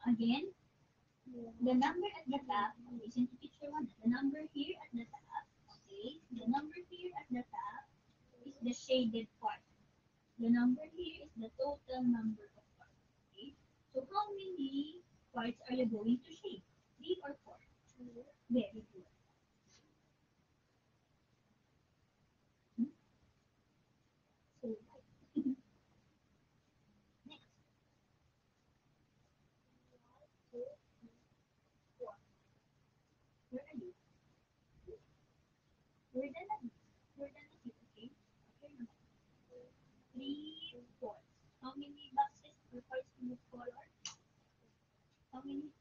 Again, the number at the top, listen to picture 1. The number here at the top, okay? The number here at the top is the shaded part. The number here is the total number of parts. Okay? So how many parts are you going to shade? 3 or 4? Very good. So next. 2, 3, 4. Where are you? We're done na this. We're done na this, okay? Okay naman. 3 fourths. How many boxes or parts in the color? How many